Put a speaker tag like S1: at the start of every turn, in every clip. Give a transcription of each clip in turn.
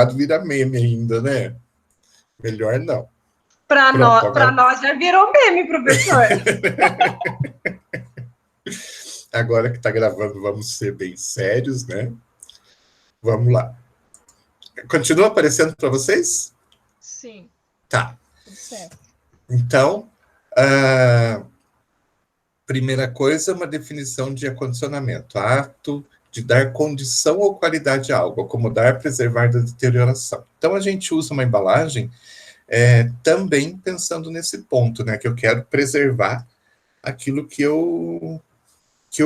S1: vira meme ainda, né? Melhor não.
S2: Para
S1: Pronto,
S2: agora... nós já virou meme, professor.
S1: Agora que está gravando, vamos ser bem sérios, né? Vamos lá. Continua aparecendo para vocês?
S2: Sim.
S1: Tá.
S2: Tudo certo.
S1: Então, primeira coisa, uma definição de acondicionamento. Ato de dar condição ou qualidade a algo, acomodar, preservar da deterioração. Então, a gente usa uma embalagem também pensando nesse ponto, né? Que eu quero preservar aquilo que eu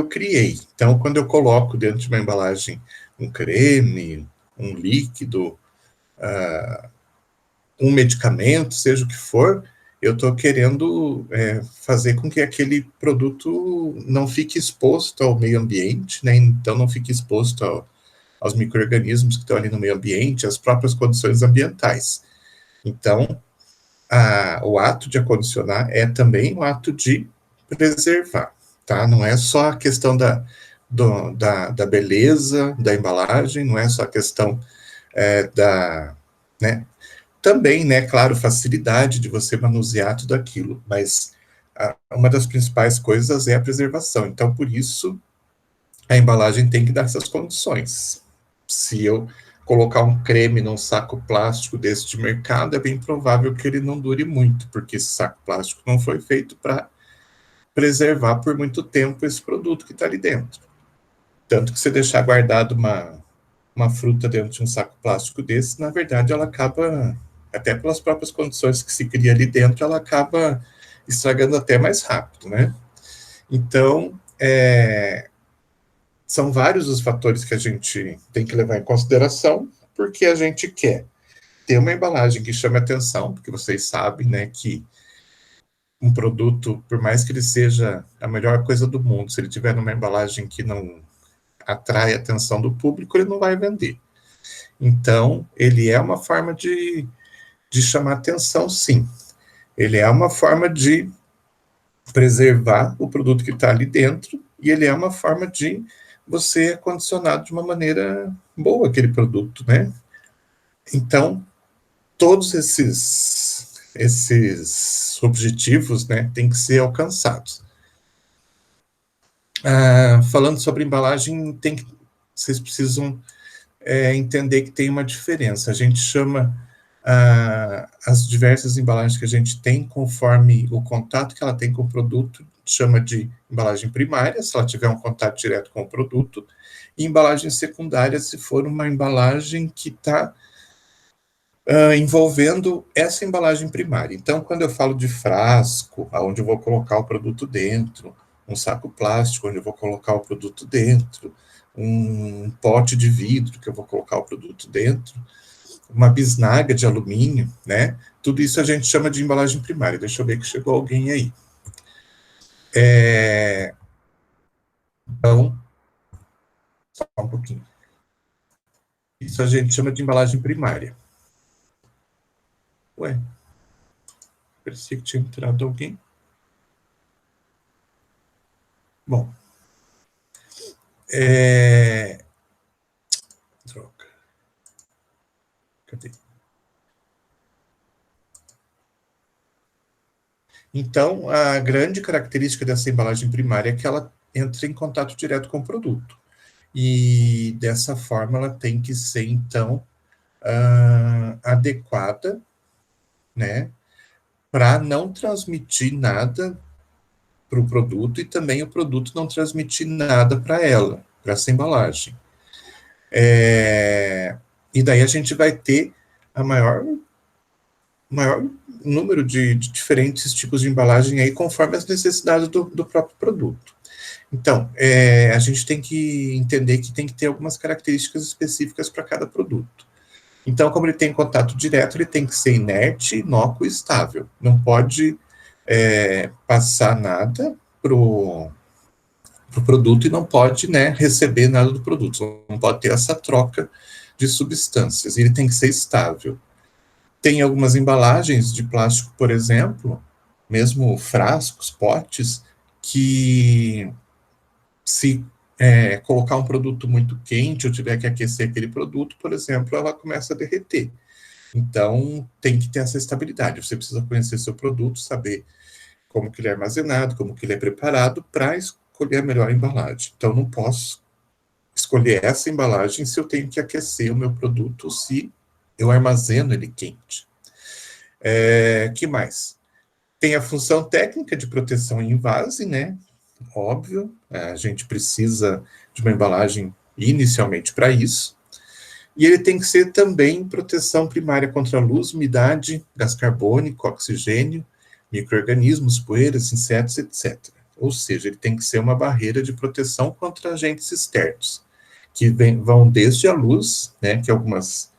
S1: criei. Então, quando eu coloco dentro de uma embalagem um creme, um líquido, um medicamento, seja o que for, eu estou querendo fazer com que aquele produto não fique exposto ao meio ambiente, né? Então não fique exposto aos micro-organismos que estão ali no meio ambiente, às próprias condições ambientais. Então, o ato de acondicionar é também um ato de preservar, tá? Não é só a questão da beleza da embalagem, não é só a questão né? Também, né, claro, facilidade de você manusear tudo aquilo, mas uma das principais coisas é a preservação. Então, por isso, a embalagem tem que dar essas condições. Se eu colocar um creme num saco plástico desse de mercado, é bem provável que ele não dure muito, porque esse saco plástico não foi feito para preservar por muito tempo esse produto que está ali dentro. Tanto que se deixar guardado uma fruta dentro de um saco plástico desse, na verdade, ela acaba, até pelas próprias condições que se cria ali dentro, ela acaba estragando até mais rápido, né? Então, são vários os fatores que a gente tem que levar em consideração, porque a gente quer ter uma embalagem que chame atenção, porque vocês sabem, né, que um produto, por mais que ele seja a melhor coisa do mundo, se ele tiver numa embalagem que não atrai a atenção do público, ele não vai vender. Então, ele é uma forma de chamar atenção, sim. Ele é uma forma de preservar o produto que está ali dentro, e ele é uma forma de você acondicionar de uma maneira boa aquele produto, né? Então, todos esses objetivos, né, têm que ser alcançados. Falando sobre embalagem, vocês precisam entender que tem uma diferença. A gente chama as diversas embalagens que a gente tem, conforme o contato que ela tem com o produto, chama de embalagem primária, se ela tiver um contato direto com o produto, e embalagem secundária, se for uma embalagem que está envolvendo essa embalagem primária. Então, quando eu falo de frasco, onde eu vou colocar o produto dentro, um saco plástico, onde eu vou colocar o produto dentro, um pote de vidro que eu vou colocar o produto dentro, uma bisnaga de alumínio, né? Tudo isso a gente chama de embalagem primária. Deixa eu ver que chegou alguém aí. Então, só um pouquinho. Isso a gente chama de embalagem primária. Ué, parecia que tinha entrado alguém. Bom, droga. Cadê? Então, a grande característica dessa embalagem primária é que ela entra em contato direto com o produto. E dessa forma ela tem que ser, então, adequada, né, para não transmitir nada para o produto e também o produto não transmitir nada para ela, para essa embalagem. E daí a gente vai ter a maior número de diferentes tipos de embalagem aí, conforme as necessidades do próprio produto. Então, a gente tem que entender que tem que ter algumas características específicas para cada produto. Então, como ele tem contato direto, ele tem que ser inerte, inócuo e estável. Não pode passar nada para o produto e não pode, né, receber nada do produto. Não pode ter essa troca de substâncias. Ele tem que ser estável. Tem algumas embalagens de plástico, por exemplo, mesmo frascos, potes, que se colocar um produto muito quente, eu tiver que aquecer aquele produto, por exemplo, ela começa a derreter. Então, tem que ter essa estabilidade. Você precisa conhecer seu produto, saber como que ele é armazenado, como que ele é preparado, para escolher a melhor embalagem. Então, não posso escolher essa embalagem se eu tenho que aquecer o meu produto, se eu armazeno ele quente. Que mais? Tem a função técnica de proteção em envase, né? Óbvio, a gente precisa de uma embalagem inicialmente para isso. E ele tem que ser também proteção primária contra luz, umidade, gás carbônico, oxigênio, micro-organismos, poeiras, insetos, etc. Ou seja, ele tem que ser uma barreira de proteção contra agentes externos, que vão desde a luz, né, que alguns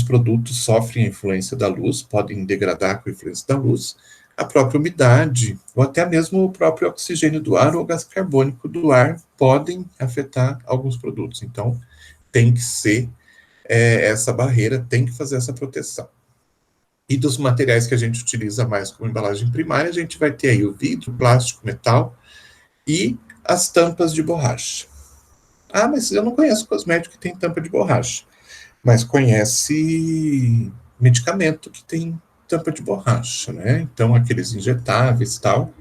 S1: produtos sofrem a influência da luz, podem degradar com a influência da luz, a própria umidade, ou até mesmo o próprio oxigênio do ar ou o gás carbônico do ar podem afetar alguns produtos. Então, tem que ser essa barreira, tem que fazer essa proteção. E dos materiais que a gente utiliza mais como embalagem primária, a gente vai ter aí o vidro, plástico, metal e as tampas de borracha. Ah, mas eu não conheço cosmético que tem tampa de borracha, mas conhece medicamento que tem tampa de borracha, né? Então, aqueles injetáveis e tal,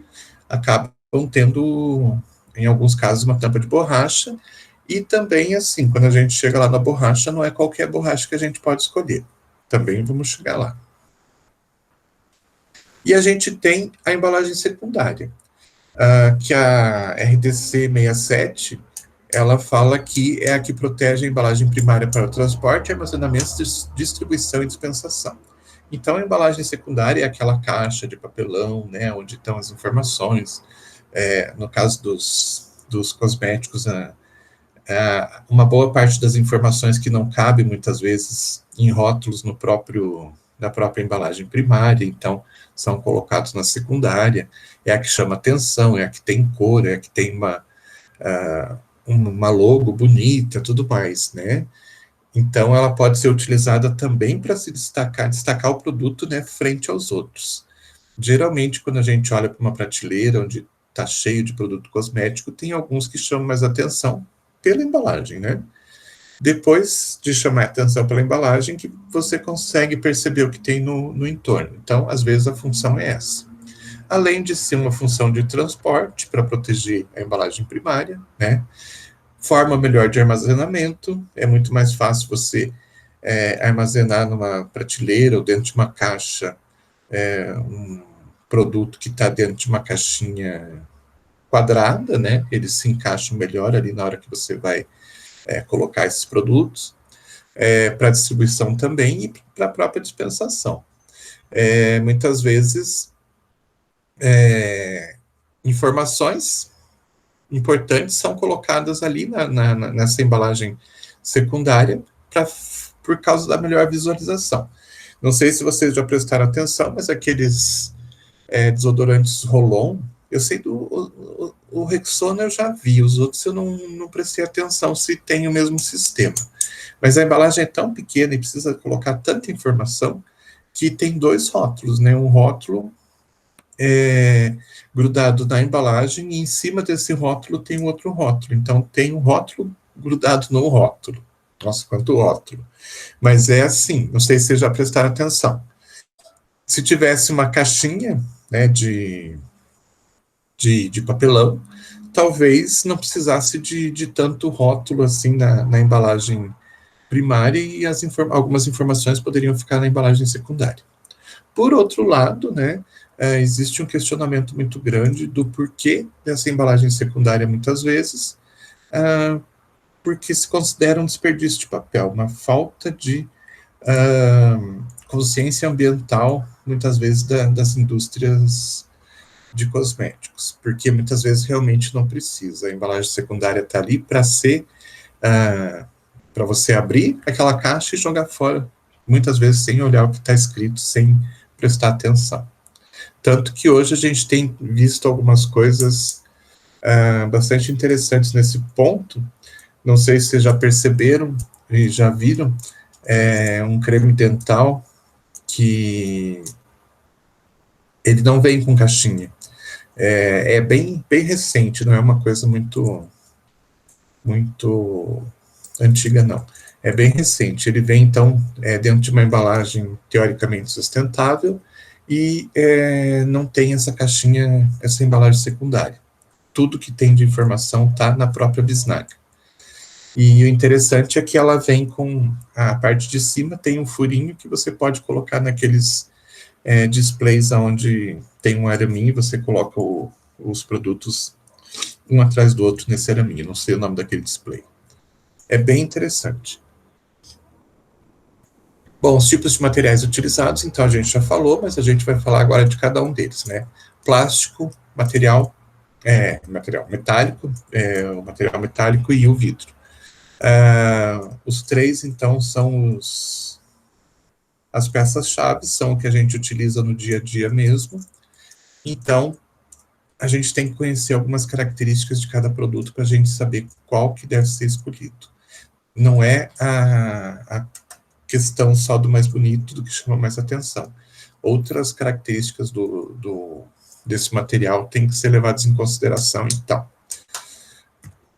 S1: acabam tendo, em alguns casos, uma tampa de borracha. E também, assim, quando a gente chega lá na borracha, não é qualquer borracha que a gente pode escolher. Também vamos chegar lá. E a gente tem a embalagem secundária, que a RDC 67, ela fala que é a que protege a embalagem primária para o transporte, armazenamento, distribuição e dispensação. Então, a embalagem secundária é aquela caixa de papelão, né, onde estão as informações. No caso dos cosméticos, uma boa parte das informações que não cabe, muitas vezes, em rótulos na própria embalagem primária, então, são colocados na secundária. É a que chama atenção, é a que tem cor, é a que tem uma logo bonita, tudo mais, né? Então, ela pode ser utilizada também para se destacar o produto, né, frente aos outros. Geralmente, quando a gente olha para uma prateleira onde está cheio de produto cosmético, tem alguns que chamam mais atenção pela embalagem, né? Depois de chamar a atenção pela embalagem, que você consegue perceber o que tem no entorno. Então, às vezes, a função é essa. Além de ser uma função de transporte, para proteger a embalagem primária, né? Forma melhor de armazenamento, é muito mais fácil você armazenar numa prateleira ou dentro de uma caixa um produto que está dentro de uma caixinha quadrada, né? Eles se encaixam melhor ali na hora que você vai colocar esses produtos, para distribuição também e para a própria dispensação. Muitas vezes, informações importantes são colocadas ali nessa embalagem secundária por causa da melhor visualização. Não sei se vocês já prestaram atenção, mas aqueles desodorantes Roll-On, eu sei o Rexona eu já vi, os outros eu não prestei atenção se tem o mesmo sistema. Mas a embalagem é tão pequena e precisa colocar tanta informação que tem dois rótulos, né? Um rótulo grudado na embalagem e em cima desse rótulo tem um outro rótulo. Então, tem um rótulo grudado no rótulo. Nossa, quanto rótulo. Mas é assim, não sei se vocês já prestaram atenção. Se tivesse uma caixinha, né, de papelão, talvez não precisasse de tanto rótulo assim na embalagem primária e algumas informações poderiam ficar na embalagem secundária. Por outro lado, né, existe um questionamento muito grande do porquê dessa embalagem secundária, muitas vezes, porque se considera um desperdício de papel, uma falta de consciência ambiental, muitas vezes, das indústrias de cosméticos, porque muitas vezes realmente não precisa. A embalagem secundária está ali para ser, para você abrir aquela caixa e jogar fora, muitas vezes sem olhar o que está escrito, sem prestar atenção. Tanto que hoje a gente tem visto algumas coisas bastante interessantes nesse ponto. Não sei se vocês já perceberam e já viram um creme dental que ele não vem com caixinha. É bem, bem recente, não é uma coisa muito antiga, não. É bem recente. Ele vem, então, dentro de uma embalagem teoricamente sustentável e não tem essa caixinha, essa embalagem secundária. Tudo que tem de informação está na própria bisnaga. E o interessante é que ela vem com a parte de cima, tem um furinho que você pode colocar naqueles displays onde tem um araminho, você coloca os produtos um atrás do outro nesse araminho, não sei o nome daquele display. É bem interessante. Bom, os tipos de materiais utilizados, então a gente já falou, mas a gente vai falar agora de cada um deles, né? Plástico, material metálico, o material metálico e o vidro. Os três, então, são as peças-chave, são o que a gente utiliza no dia a dia mesmo. Então, a gente tem que conhecer algumas características de cada produto para a gente saber qual que deve ser escolhido. Não é a questão só do mais bonito, do que chama mais atenção. Outras características desse material têm que ser levadas em consideração, então.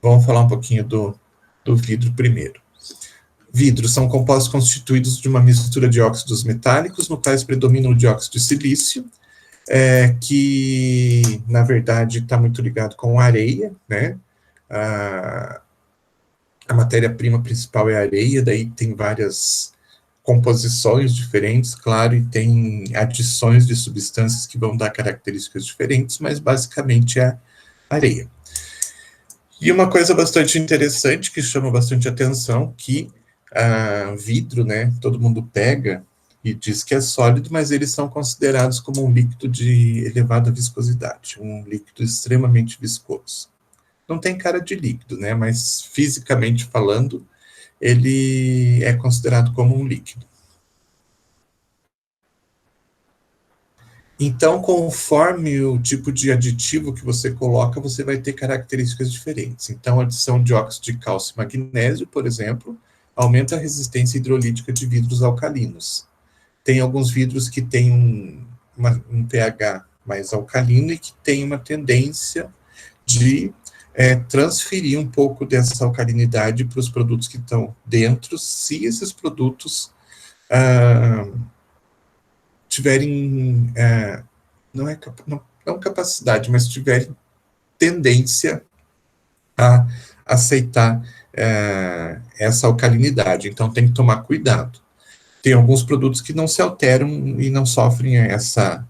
S1: Vamos falar um pouquinho do vidro primeiro. Vidros são compostos constituídos de uma mistura de óxidos metálicos, no quais predomina o dióxido de silício, que, na verdade, está muito ligado com areia, né? A matéria-prima principal é a areia, daí tem várias composições diferentes, claro, e tem adições de substâncias que vão dar características diferentes, mas basicamente é areia. E uma coisa bastante interessante, que chama bastante atenção, que vidro, né, todo mundo pega e diz que é sólido, mas eles são considerados como um líquido de elevada viscosidade, um líquido extremamente viscoso. Não tem cara de líquido, né, mas fisicamente falando, ele é considerado como um líquido. Então, conforme o tipo de aditivo que você coloca, você vai ter características diferentes. Então, a adição de óxido de cálcio e magnésio, por exemplo, aumenta a resistência hidrolítica de vidros alcalinos. Tem alguns vidros que têm um pH mais alcalino e que tem uma tendência de transferir um pouco dessa alcalinidade para os produtos que estão dentro, se esses produtos tiverem, não capacidade, mas tiverem tendência a aceitar essa alcalinidade. Então, tem que tomar cuidado. Tem alguns produtos que não se alteram e não sofrem essa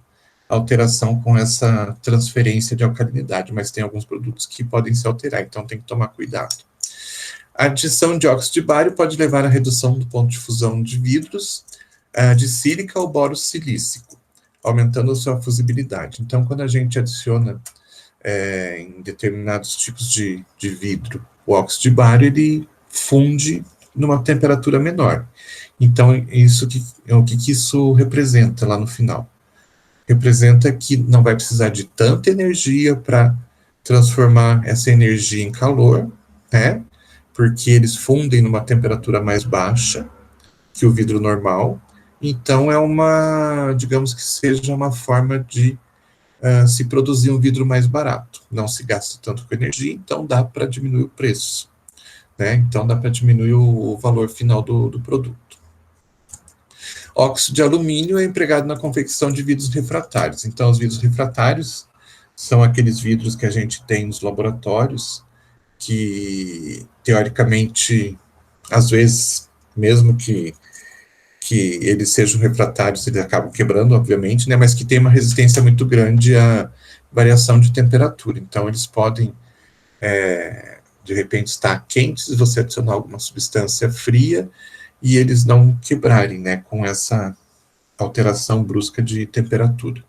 S1: alteração com essa transferência de alcalinidade, mas tem alguns produtos que podem se alterar, então tem que tomar cuidado. A adição de óxido de bário pode levar à redução do ponto de fusão de vidros de sílica ou boro silícico, aumentando a sua fusibilidade. Então, quando a gente adiciona em determinados tipos de vidro o óxido de bário, ele funde numa temperatura menor. Então, o que isso representa lá no final? Representa que não vai precisar de tanta energia para transformar essa energia em calor, né? Porque eles fundem numa temperatura mais baixa que o vidro normal. Então, digamos que seja uma forma de se produzir um vidro mais barato. Não se gasta tanto com energia, então dá para diminuir o preço, né? Então, dá para diminuir o valor final do produto. Óxido de alumínio é empregado na confecção de vidros refratários. Então, os vidros refratários são aqueles vidros que a gente tem nos laboratórios, que, teoricamente, às vezes, mesmo que eles sejam refratários, eles acabam quebrando, obviamente, né, mas que tem uma resistência muito grande à variação de temperatura. Então, eles podem, de repente, estar quentes, se você adicionar alguma substância fria, e eles não quebrarem, né, com essa alteração brusca de temperatura.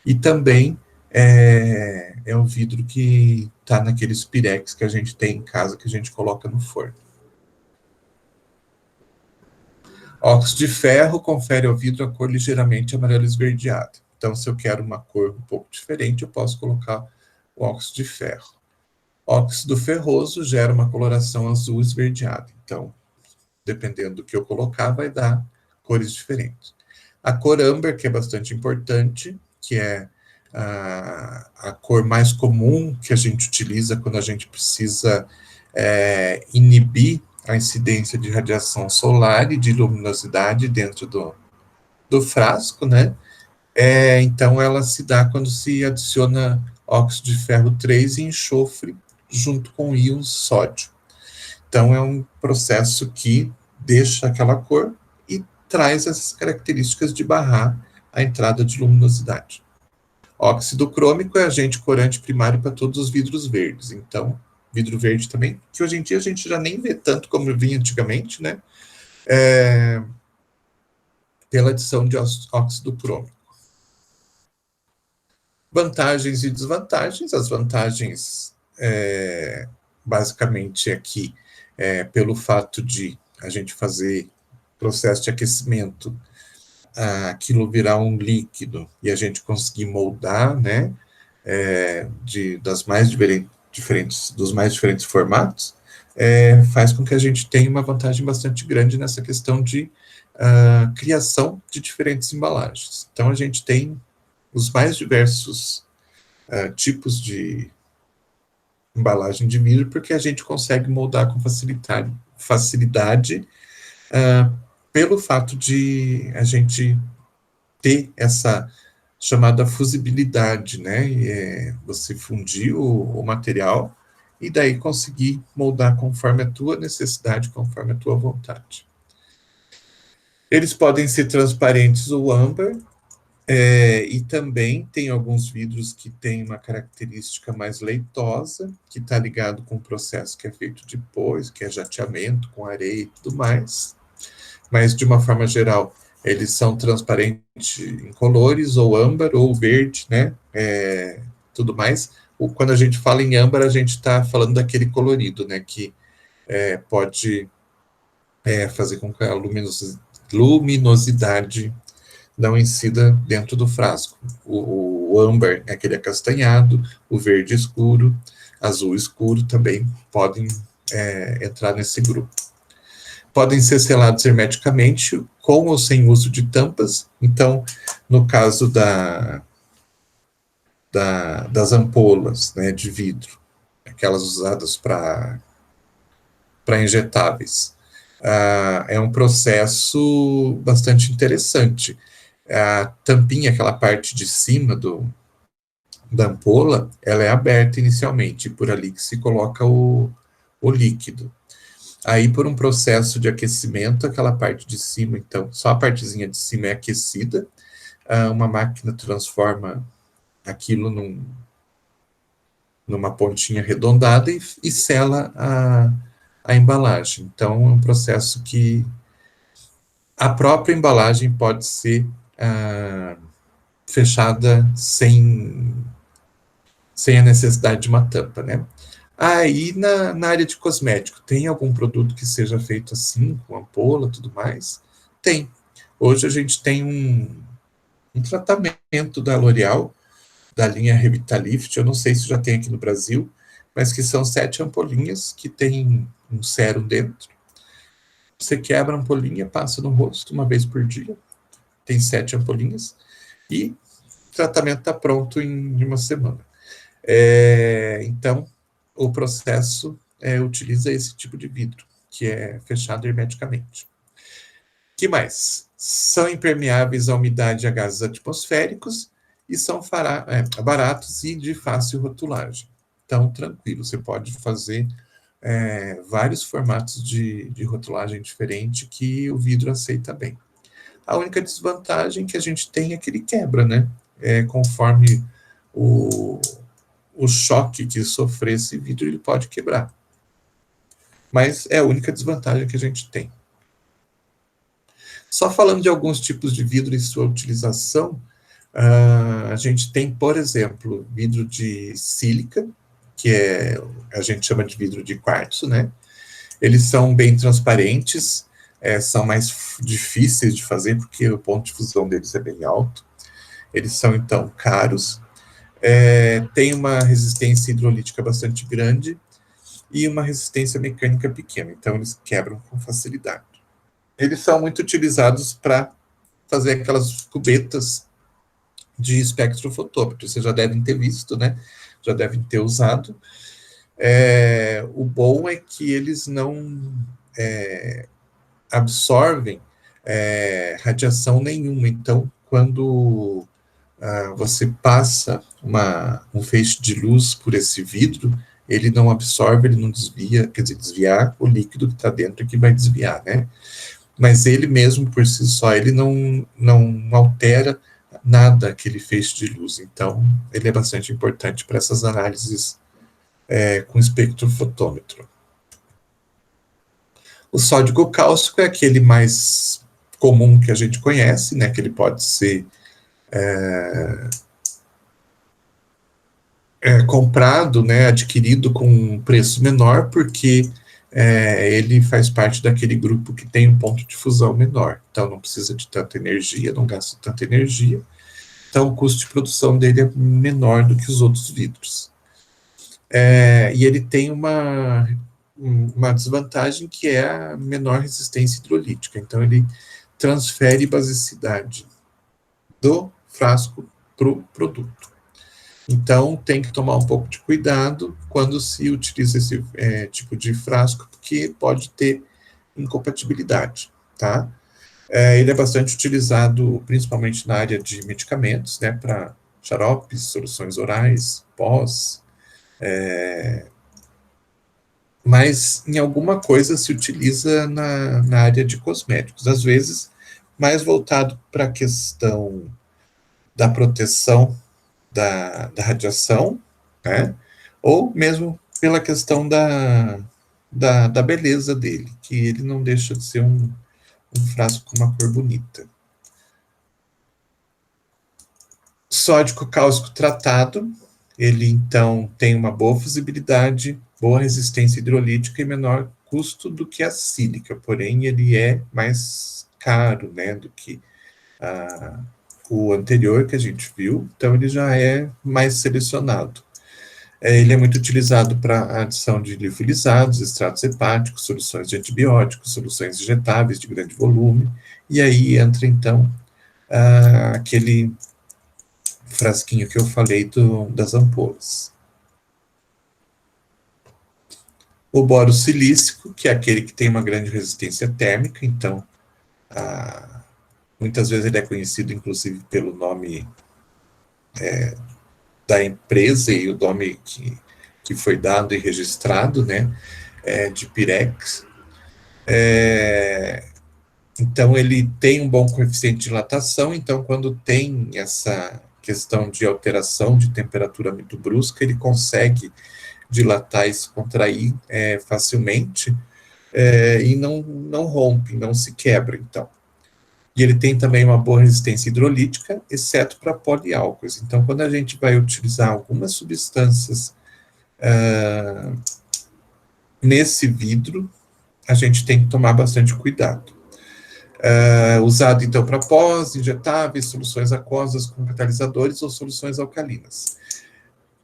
S1: E também é um vidro que está naqueles pirex que a gente tem em casa, que a gente coloca no forno. Óxido de ferro confere ao vidro a cor ligeiramente amarelo esverdeada. Então, se eu quero uma cor um pouco diferente, eu posso colocar o óxido de ferro. Óxido ferroso gera uma coloração azul esverdeada. Então, dependendo do que eu colocar, vai dar cores diferentes. A cor âmbar, que é bastante importante, que é a cor mais comum que a gente utiliza quando a gente precisa inibir a incidência de radiação solar e de luminosidade dentro do frasco, né? Então, ela se dá quando se adiciona óxido de ferro 3 e enxofre junto com íons sódio. Então, é um processo que deixa aquela cor e traz essas características de barrar a entrada de luminosidade. Óxido crômico é agente corante primário para todos os vidros verdes. Então, vidro verde também, que hoje em dia a gente já nem vê tanto como vinha antigamente, né? Pela adição de óxido crômico. Vantagens e desvantagens. As vantagens, basicamente, aqui, pelo fato de a gente fazer processo de aquecimento, aquilo virar um líquido e a gente conseguir moldar, né, dos mais diferentes formatos, faz com que a gente tenha uma vantagem bastante grande nessa questão de criação de diferentes embalagens. Então, a gente tem os mais diversos tipos de embalagem de vidro, porque a gente consegue moldar com facilidade pelo fato de a gente ter essa chamada fusibilidade, né? Você fundir o material e daí conseguir moldar conforme a tua necessidade, conforme a tua vontade. Eles podem ser transparentes ou âmbar, e também tem alguns vidros que têm uma característica mais leitosa, que está ligado com o processo que é feito depois, que é jateamento com areia e tudo mais. Mas, de uma forma geral, eles são transparentes em colores, ou âmbar, ou verde, né? Tudo mais. Quando a gente fala em âmbar, a gente está falando daquele colorido, né? Que pode fazer com que a luminosidade não incida dentro do frasco. O âmbar é aquele acastanhado, o verde escuro, azul escuro também podem entrar nesse grupo. Podem ser selados hermeticamente, com ou sem uso de tampas. Então, no caso das ampolas, né, de vidro, aquelas usadas para injetáveis, é um processo bastante interessante. A tampinha, aquela parte de cima da ampola, ela é aberta inicialmente, e por ali que se coloca o líquido. Aí, por um processo de aquecimento, aquela parte de cima, então, só a partezinha de cima é aquecida, uma máquina transforma aquilo numa pontinha arredondada e sela a embalagem. Então, é um processo que a própria embalagem pode ser fechada sem a necessidade de uma tampa, né? Aí, na área de cosmético, tem algum produto que seja feito assim, com ampola e tudo mais? Tem. Hoje a gente tem um tratamento da L'Oréal, da linha Revitalift, eu não sei se já tem aqui no Brasil, mas que são 7 ampolinhas que tem um sérum dentro. Você quebra a ampolinha, passa no rosto uma vez por dia, tem 7 ampolinhas, e o tratamento está pronto em uma semana. Então, o processo utiliza esse tipo de vidro, que é fechado hermeticamente. Que mais? São impermeáveis à umidade e a gases atmosféricos e são baratos e de fácil rotulagem. Então, tranquilo, você pode fazer vários formatos de rotulagem diferente que o vidro aceita bem. A única desvantagem que a gente tem é que ele quebra, né? Conforme o choque que sofrer esse vidro, ele pode quebrar. Mas é a única desvantagem que a gente tem. Só falando de alguns tipos de vidro e sua utilização, a gente tem, por exemplo, vidro de sílica, que a gente chama de vidro de quartzo, né? Eles são bem transparentes, são mais difíceis de fazer, porque o ponto de fusão deles é bem alto. Eles são, então, caros. Tem uma resistência hidrolítica bastante grande e uma resistência mecânica pequena, então eles quebram com facilidade. Eles são muito utilizados para fazer aquelas cubetas de espectrofotômetro. Vocês já devem ter visto, né? Já devem ter usado. O bom é que eles não absorvem radiação nenhuma. Então, quando você passa um feixe de luz por esse vidro, ele não absorve, ele não desvia, quer dizer, desviar o líquido que está dentro que vai desviar, né? Mas ele mesmo, por si só, ele não altera nada aquele feixe de luz. Então, ele é bastante importante para essas análises com espectrofotômetro. O sódico cáustico é aquele mais comum que a gente conhece, né? Que ele pode ser comprado, né? Adquirido com um preço menor, porque ele faz parte daquele grupo que tem um ponto de fusão menor. Então, não precisa de tanta energia, não gasta tanta energia. Então, o custo de produção dele é menor do que os outros vidros. E ele tem uma desvantagem que é a menor resistência hidrolítica. Então, ele transfere basicidade do frasco para o produto. Então, tem que tomar um pouco de cuidado quando se utiliza esse tipo de frasco, porque pode ter incompatibilidade, tá? Ele é bastante utilizado, principalmente na área de medicamentos, né, para xaropes, soluções orais, pós, mas em alguma coisa se utiliza na área de cosméticos, às vezes mais voltado para a questão da proteção da radiação, né? Ou mesmo pela questão da beleza dele, que ele não deixa de ser um frasco com uma cor bonita. Sódico cáustico tratado, ele então tem uma boa fusibilidade, boa resistência hidrolítica e menor custo do que a sílica, porém ele é mais caro, né, do que o anterior que a gente viu, então ele já é mais selecionado. Ele é muito utilizado para adição de liofilizados, extratos hepáticos, soluções de antibióticos, soluções injetáveis de grande volume, e aí entra então aquele frasquinho que eu falei das ampolas. O boro silícico, que é aquele que tem uma grande resistência térmica, então muitas vezes ele é conhecido inclusive pelo nome da empresa e o nome que foi dado e registrado, né, de Pirex. Então, ele tem um bom coeficiente de dilatação, então, quando tem essa questão de alteração de temperatura muito brusca, ele consegue dilatar e se contrair facilmente e não rompe, não se quebra, então. E ele tem também uma boa resistência hidrolítica, exceto para poliálcoos. Então, quando a gente vai utilizar algumas substâncias nesse vidro, a gente tem que tomar bastante cuidado. Usado, então, para pós, injetáveis, soluções aquosas com catalisadores ou soluções alcalinas.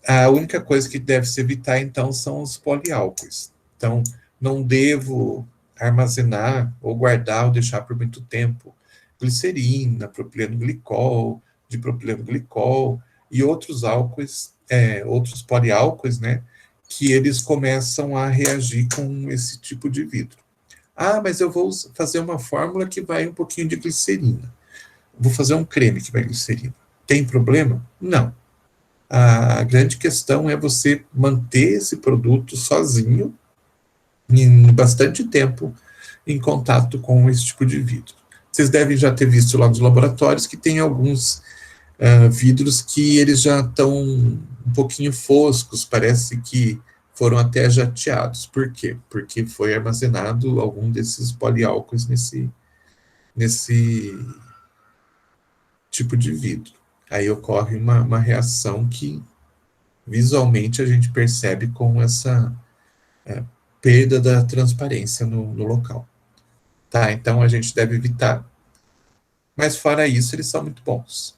S1: A única coisa que deve se evitar, então, são os poliálcoos. Então, não devo armazenar ou guardar ou deixar por muito tempo glicerina, propileno glicol, dipropileno glicol e outros álcoois, outros poliálcoois, né, que eles começam a reagir com esse tipo de vidro. Mas eu vou fazer uma fórmula que vai um pouquinho de glicerina. Vou fazer um creme que vai glicerina. Tem problema? Não. A grande questão é você manter esse produto sozinho em bastante tempo em contato com esse tipo de vidro. Vocês devem já ter visto lá nos laboratórios que tem alguns vidros que eles já estão um pouquinho foscos, parece que foram até jateados. Por quê? Porque foi armazenado algum desses poliálcoois nesse tipo de vidro. Aí ocorre uma reação que visualmente a gente percebe com essa perda da transparência no local. Tá, então a gente deve evitar. Mas fora isso, eles são muito bons.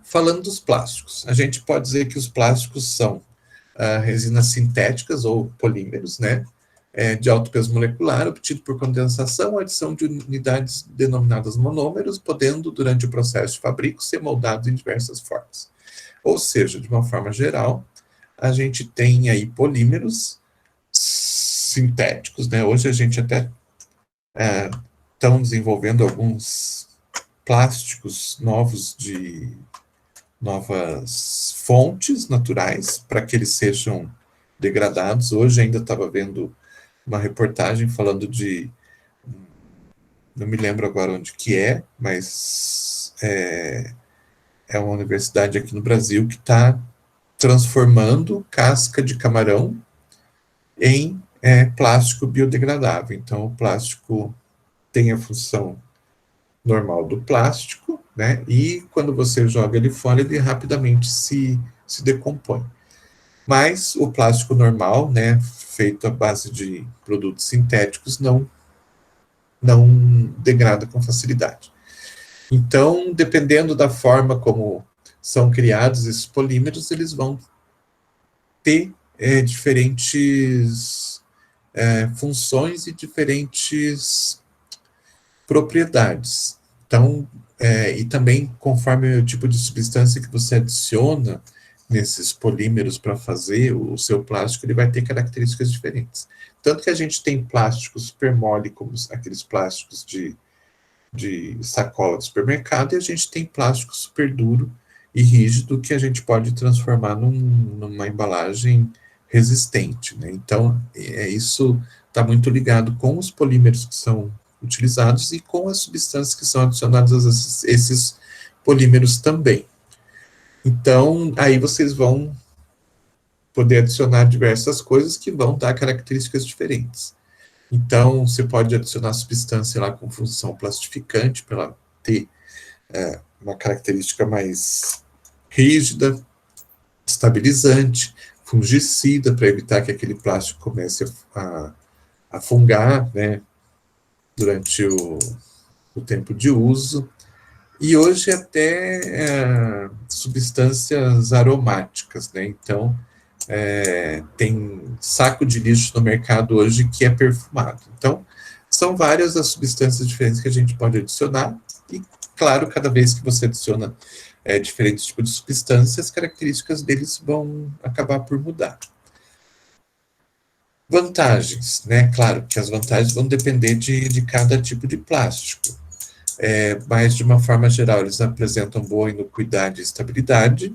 S1: Falando dos plásticos, a gente pode dizer que os plásticos são resinas sintéticas ou polímeros, né? de alto peso molecular, obtido por condensação ou adição de unidades denominadas monômeros, podendo, durante o processo de fabrico, ser moldado em diversas formas. Ou seja, de uma forma geral, a gente tem aí polímeros sintéticos, né? Hoje a gente até estão desenvolvendo alguns plásticos novos de novas fontes naturais para que eles sejam degradados. Hoje ainda estava vendo uma reportagem falando de, não me lembro agora onde que mas é uma universidade aqui no Brasil que está transformando casca de camarão em plástico biodegradável. Então, o plástico tem a função normal do plástico, né? E quando você joga ele fora, ele rapidamente se decompõe. Mas o plástico normal, né, feito à base de produtos sintéticos, não degrada com facilidade. Então, dependendo da forma como são criados esses polímeros, eles vão ter diferentes funções e diferentes propriedades. Então, e também conforme o tipo de substância que você adiciona nesses polímeros para fazer o seu plástico, ele vai ter características diferentes. Tanto que a gente tem plásticos super mole, como aqueles plásticos de sacola de supermercado, e a gente tem plástico super duro e rígido que a gente pode transformar numa embalagem resistente, né? Então, isso está muito ligado com os polímeros que são utilizados e com as substâncias que são adicionadas a esses polímeros também. Então, aí vocês vão poder adicionar diversas coisas que vão dar características diferentes. Então, você pode adicionar substância lá com função plastificante, para ela ter uma característica mais rígida, estabilizante, fungicida, para evitar que aquele plástico comece a fungar, né, durante o tempo de uso. E hoje até substâncias aromáticas, né? Então, tem saco de lixo no mercado hoje que é perfumado. Então, são várias as substâncias diferentes que a gente pode adicionar e, claro, cada vez que você adiciona diferentes tipos de substâncias, as características deles vão acabar por mudar. Vantagens, né? Claro que as vantagens vão depender de cada tipo de plástico. Mas, de uma forma geral, eles apresentam boa inocuidade e estabilidade.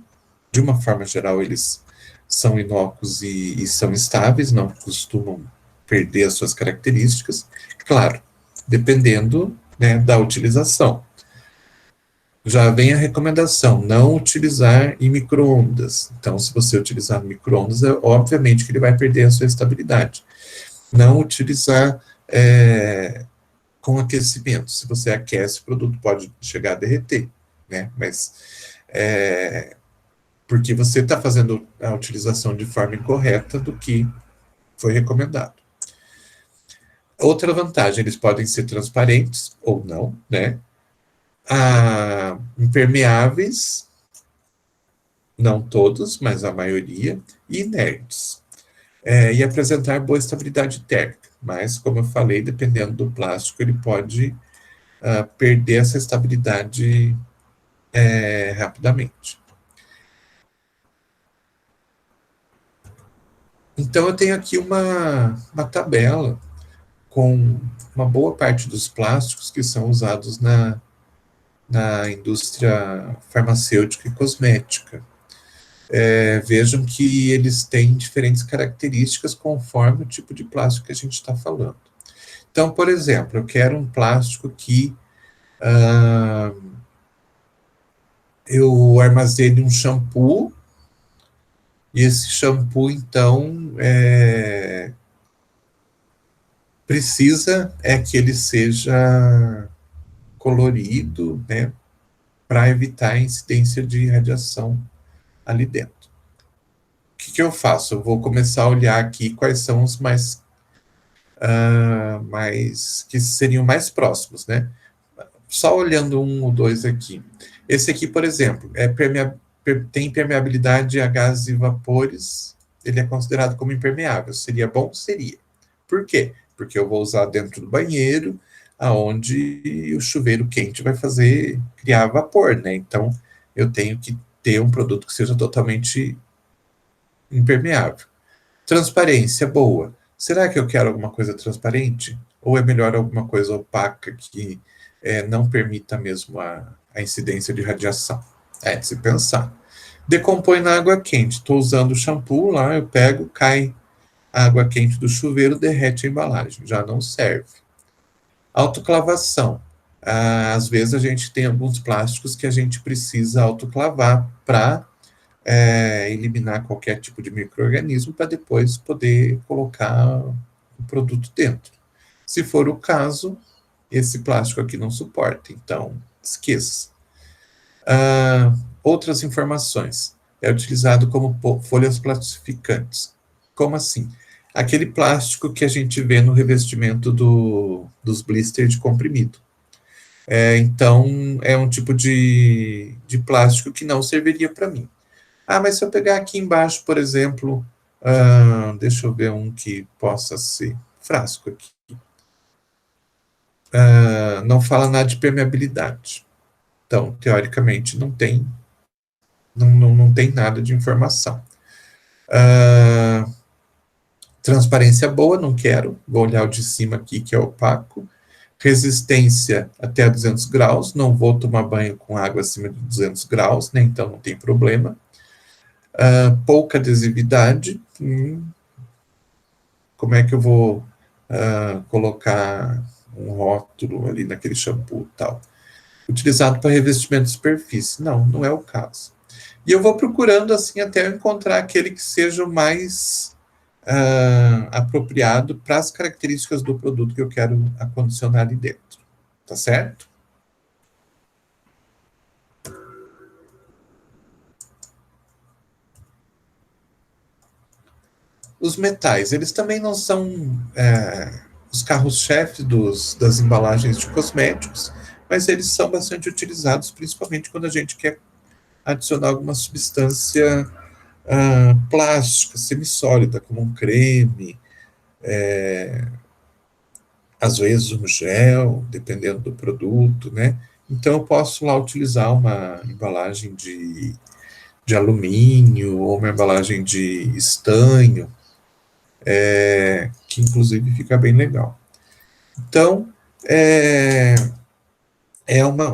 S1: De uma forma geral, eles são inócuos e são estáveis, não costumam perder as suas características. Claro, dependendo, né, da utilização. Já vem a recomendação, não utilizar em micro-ondas. Então, se você utilizar no micro-ondas, obviamente que ele vai perder a sua estabilidade. Não utilizar com aquecimento. Se você aquece, o produto pode chegar a derreter, né? Mas porque você está fazendo a utilização de forma incorreta do que foi recomendado. Outra vantagem, eles podem ser transparentes ou não, né? Impermeáveis, não todos, mas a maioria, e inertes. E apresentar boa estabilidade térmica. Mas, como eu falei, dependendo do plástico, ele pode perder essa estabilidade rapidamente. Então, eu tenho aqui uma tabela com uma boa parte dos plásticos que são usados na indústria farmacêutica e cosmética. Vejam que eles têm diferentes características conforme o tipo de plástico que a gente está falando. Então, por exemplo, eu quero um plástico que eu armazene um shampoo, e esse shampoo, então, precisa que ele seja colorido, né, para evitar a incidência de radiação ali dentro. O que eu faço? Eu vou começar a olhar aqui quais são os mais que seriam mais próximos, né? Só olhando um ou dois aqui. Esse aqui, por exemplo, tem permeabilidade a gases e vapores, ele é considerado como impermeável. Seria bom? Seria. Por quê? Porque eu vou usar dentro do banheiro, aonde o chuveiro quente vai criar vapor, né? Então, eu tenho que ter um produto que seja totalmente impermeável. Transparência boa. Será que eu quero alguma coisa transparente? Ou é melhor alguma coisa opaca que não permita mesmo a incidência de radiação? É de se pensar. Decompõe na água quente. Estou usando o shampoo lá, eu pego, cai a água quente do chuveiro, derrete a embalagem. Já não serve. Autoclavação. Às vezes a gente tem alguns plásticos que a gente precisa autoclavar para eliminar qualquer tipo de micro-organismo para depois poder colocar o produto dentro. Se for o caso, esse plástico aqui não suporta, então esqueça. Outras informações. É utilizado como folhas plastificantes. Como assim? Aquele plástico que a gente vê no revestimento dos blisters de comprimido. Então, é um tipo de plástico que não serviria para mim. Mas se eu pegar aqui embaixo, por exemplo, deixa eu ver um que possa ser frasco aqui. Não fala nada de permeabilidade. Então, teoricamente, não tem nada de informação. Transparência boa, não quero. Vou olhar o de cima aqui, que é opaco. Resistência até 200 graus. Não vou tomar banho com água acima de 200 graus, né? Então não tem problema. Pouca adesividade. Como é que eu vou colocar um rótulo ali naquele shampoo e tal? Utilizado para revestimento de superfície. Não é o caso. E eu vou procurando assim até eu encontrar aquele que seja o mais apropriado para as características do produto que eu quero acondicionar ali dentro. Tá certo? Os metais, eles também não são os carros-chefe das embalagens de cosméticos, mas eles são bastante utilizados, principalmente quando a gente quer adicionar alguma substância plástica, semissólida, como um creme, às vezes um gel, dependendo do produto, né? Então, eu posso lá utilizar uma embalagem de alumínio ou uma embalagem de estanho, que inclusive fica bem legal. Então,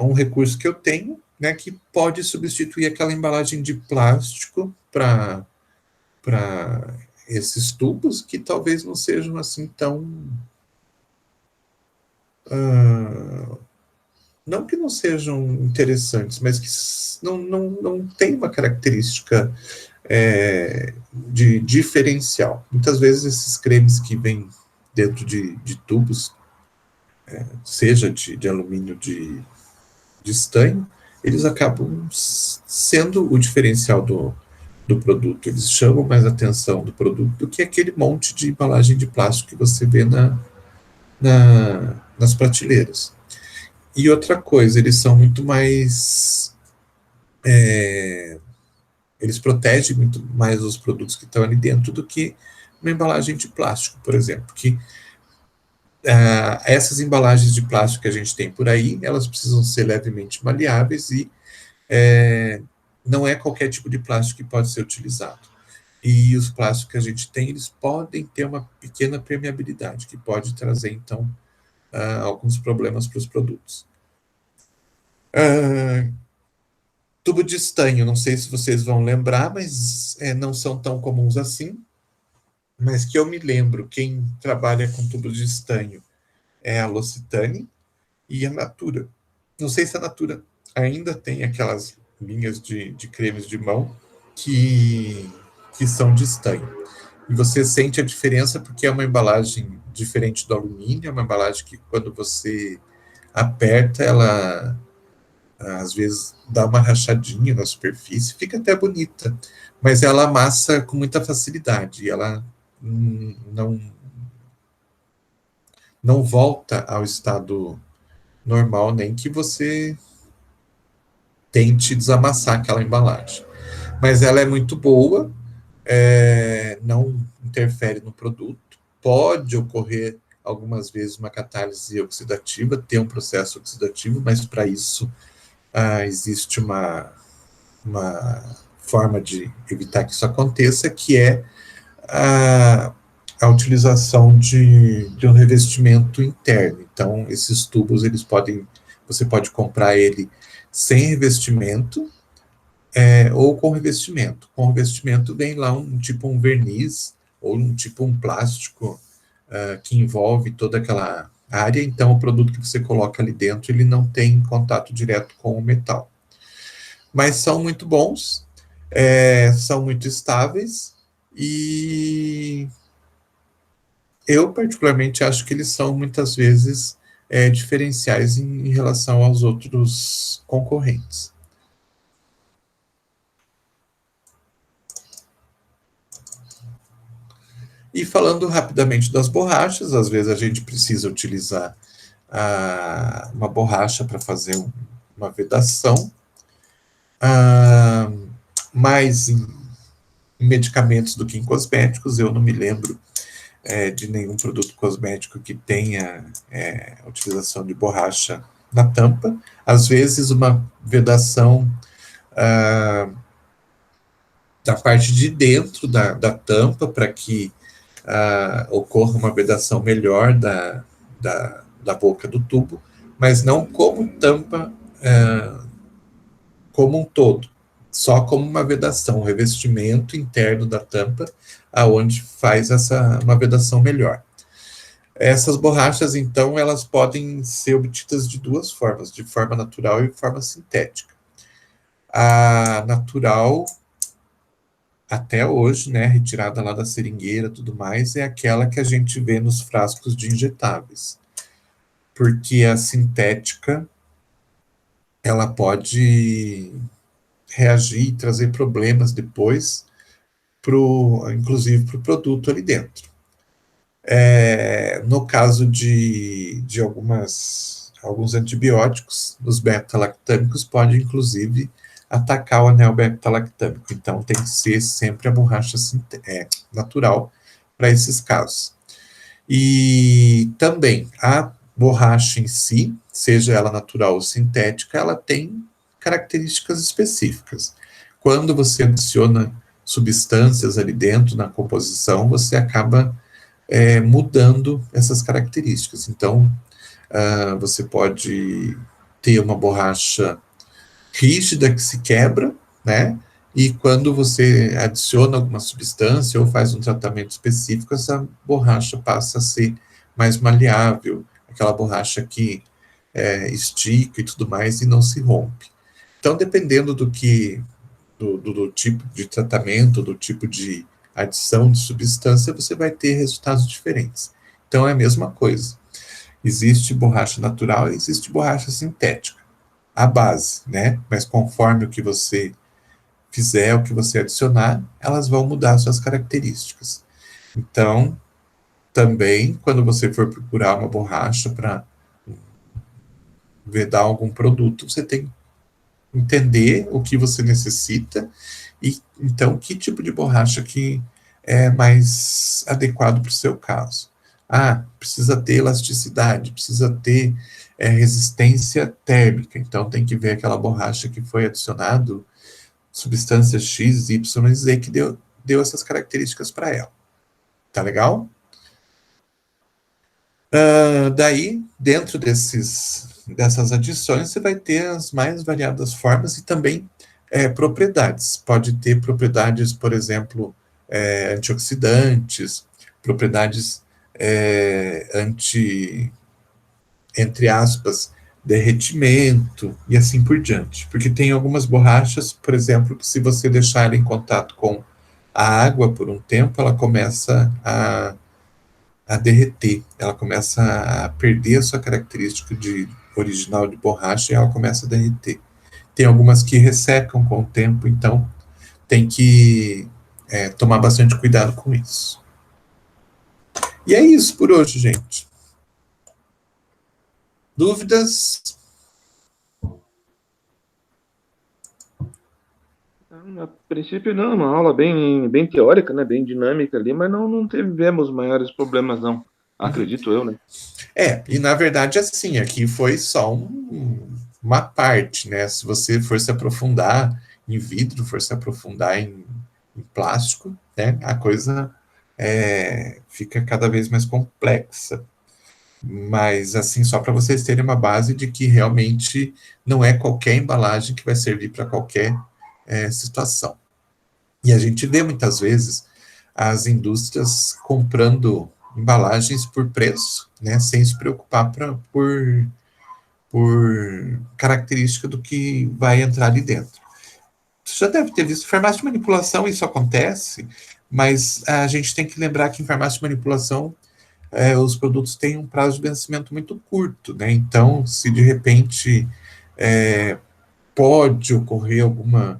S1: um recurso que eu tenho, né, que pode substituir aquela embalagem de plástico para esses tubos que talvez não sejam assim tão não que não sejam interessantes, mas que não tem uma característica de diferencial. Muitas vezes esses cremes que vêm dentro de tubos, seja de alumínio de estanho, eles acabam sendo o diferencial do produto. Eles chamam mais atenção do produto do que aquele monte de embalagem de plástico que você vê nas prateleiras. E outra coisa, eles são muito mais... eles protegem muito mais os produtos que estão ali dentro do que uma embalagem de plástico, por exemplo, que essas embalagens de plástico que a gente tem por aí, elas precisam ser levemente maleáveis e não é qualquer tipo de plástico que pode ser utilizado. E os plásticos que a gente tem, eles podem ter uma pequena permeabilidade, que pode trazer, então, alguns problemas para os produtos. Tubo de estanho, não sei se vocês vão lembrar, mas não são tão comuns assim, mas que eu me lembro, quem trabalha com tubo de estanho é a L'Occitane e a Natura. Não sei se a Natura ainda tem aquelas linhas de cremes de mão que são de estanho. E você sente a diferença porque é uma embalagem diferente do alumínio, é uma embalagem que quando você aperta, ela às vezes dá uma rachadinha na superfície, fica até bonita, mas ela amassa com muita facilidade e ela não volta ao estado normal, nem que você tente desamassar aquela embalagem. Mas ela é muito boa, não interfere no produto, pode ocorrer algumas vezes uma catálise oxidativa, ter um processo oxidativo, mas para isso existe uma forma de evitar que isso aconteça, que é a utilização de um revestimento interno. Então, esses tubos, você pode comprar ele sem revestimento, ou com revestimento. Com revestimento vem lá um verniz, ou um plástico que envolve toda aquela área, então o produto que você coloca ali dentro, ele não tem contato direto com o metal. Mas são muito bons, são muito estáveis, e eu particularmente acho que eles são muitas vezes diferenciais em relação aos outros concorrentes. E falando rapidamente das borrachas, às vezes a gente precisa utilizar uma borracha para fazer uma vedação, mais em medicamentos do que em cosméticos. Eu não me lembro de nenhum produto cosmético que tenha a utilização de borracha na tampa. Às vezes uma vedação da parte de dentro da tampa, para que ocorra uma vedação melhor da boca do tubo, mas não como tampa como um todo, só como uma vedação, um revestimento interno da tampa, aonde faz uma vedação melhor. Essas borrachas, então, elas podem ser obtidas de duas formas, de forma natural e forma sintética. A natural, até hoje, né, retirada lá da seringueira, tudo mais, é aquela que a gente vê nos frascos de injetáveis, porque a sintética, ela pode reagir e trazer problemas depois, inclusive para o produto ali dentro. No caso de alguns antibióticos, os beta-lactâmicos podem, inclusive, atacar o anel beta-lactâmico. Então, tem que ser sempre a borracha natural para esses casos. E também a borracha em si, seja ela natural ou sintética, ela tem características específicas. Quando você adiciona substâncias ali dentro na composição, você acaba mudando essas características. Então, você pode ter uma borracha rígida que se quebra, né? E quando você adiciona alguma substância ou faz um tratamento específico, essa borracha passa a ser mais maleável, aquela borracha que estica e tudo mais e não se rompe. Então, dependendo do tipo de tratamento, do tipo de adição de substância, você vai ter resultados diferentes. Então, é a mesma coisa. Existe borracha natural e existe borracha sintética. A base, né? Mas conforme o que você fizer, o que você adicionar, elas vão mudar suas características. Então, também, quando você for procurar uma borracha para vedar algum produto, você tem que entender o que você necessita e, então, que tipo de borracha que é mais adequado para o seu caso. Precisa ter elasticidade, precisa ter resistência térmica, então tem que ver aquela borracha que foi adicionado substância X, Y, Z, que deu essas características para ela. Tá legal? Daí, dentro dessas adições, você vai ter as mais variadas formas e também propriedades. Pode ter propriedades, por exemplo, antioxidantes, propriedades entre aspas, derretimento e assim por diante. Porque tem algumas borrachas, por exemplo, que se você deixar ela em contato com a água por um tempo, ela começa a derreter, ela começa a perder a sua característica original de borracha e ela começa a derreter. Tem algumas que ressecam com o tempo, então tem que tomar bastante cuidado com isso. E é isso por hoje, gente. Dúvidas?
S3: A princípio, não, uma aula bem teórica, né? Bem dinâmica ali, mas não tivemos maiores problemas, não. Acredito eu, né?
S1: E na verdade, assim, aqui foi só uma parte, né? Se você for se aprofundar em vidro, for se aprofundar em plástico, né? A coisa fica cada vez mais complexa. Mas, assim, só para vocês terem uma base de que realmente não é qualquer embalagem que vai servir para qualquer situação. E a gente vê muitas vezes as indústrias comprando embalagens por preço, né, sem se preocupar por característica do que vai entrar ali dentro. Você já deve ter visto, farmácia de manipulação isso acontece, mas a gente tem que lembrar que em farmácia de manipulação os produtos têm um prazo de vencimento muito curto, né? Então, se de repente pode ocorrer alguma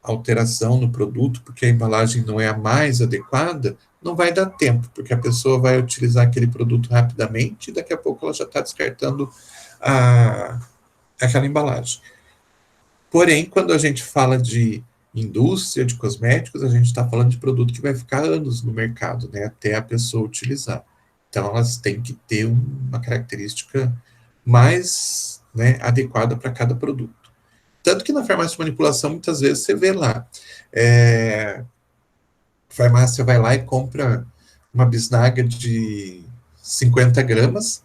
S1: alteração no produto, porque a embalagem não é a mais adequada, não vai dar tempo, porque a pessoa vai utilizar aquele produto rapidamente e daqui a pouco ela já está descartando aquela embalagem. Porém, quando a gente fala de indústria de cosméticos, a gente está falando de produto que vai ficar anos no mercado, né, até a pessoa utilizar. Então, elas têm que ter uma característica mais, né, adequada para cada produto. Tanto que na farmácia de manipulação, muitas vezes você vê lá, a farmácia vai lá e compra uma bisnaga de 50 gramas,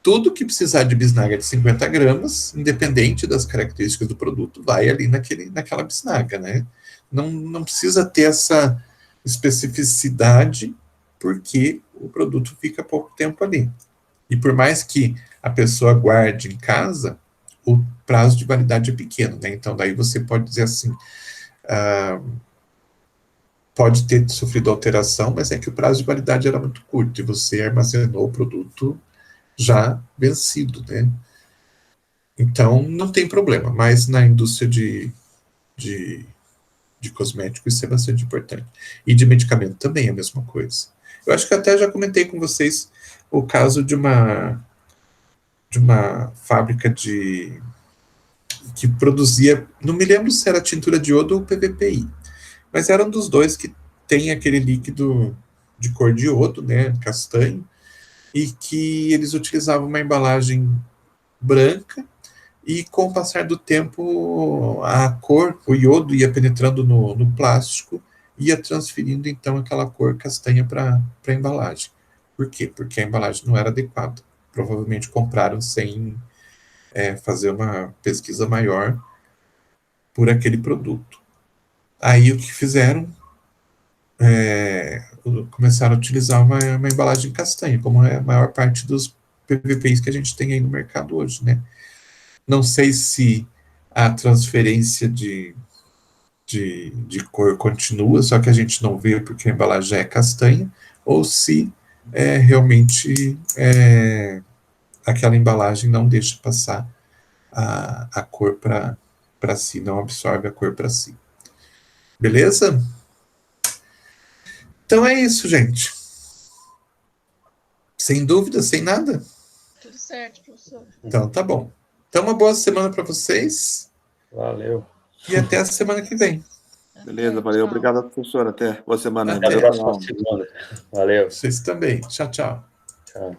S1: tudo que precisar de bisnaga de 50 gramas, independente das características do produto, vai ali naquela bisnaga, né? Não precisa ter essa especificidade, porque o produto fica pouco tempo ali. E por mais que a pessoa guarde em casa, o prazo de validade é pequeno, né? Então, daí você pode dizer assim, pode ter sofrido alteração, mas é que o prazo de validade era muito curto e você armazenou o produto já vencido, né? Então, não tem problema, mas na indústria de, de cosméticos isso é bastante importante. E de medicamento também é a mesma coisa. Eu acho que até já comentei com vocês o caso de uma fábrica que produzia, não me lembro se era tintura de iodo ou PVPI, mas era um dos dois que tem aquele líquido de cor de iodo, né, castanho, e que eles utilizavam uma embalagem branca e com o passar do tempo a cor, o iodo ia penetrando no plástico, ia transferindo então aquela cor castanha para a embalagem. Por quê? Porque a embalagem não era adequada. Provavelmente compraram sem fazer uma pesquisa maior por aquele produto. Aí o que fizeram? Começaram a utilizar uma embalagem castanha, como é a maior parte dos PVPs que a gente tem aí no mercado hoje, né? Não sei se a transferência de cor continua, só que a gente não vê porque a embalagem é castanha, ou se realmente aquela embalagem não deixa passar a cor para si, não absorve a cor para si. Beleza? Então é isso, gente. Sem dúvida, sem nada?
S2: Tudo certo, professor.
S1: Então tá bom. Então uma boa semana para vocês.
S4: Valeu.
S1: E até a semana que vem.
S3: Beleza, valeu. Obrigado, professor. Até boa semana.
S1: Até
S4: a próxima segunda. Valeu.
S1: Vocês também. Tchau, tchau.
S4: Tchau.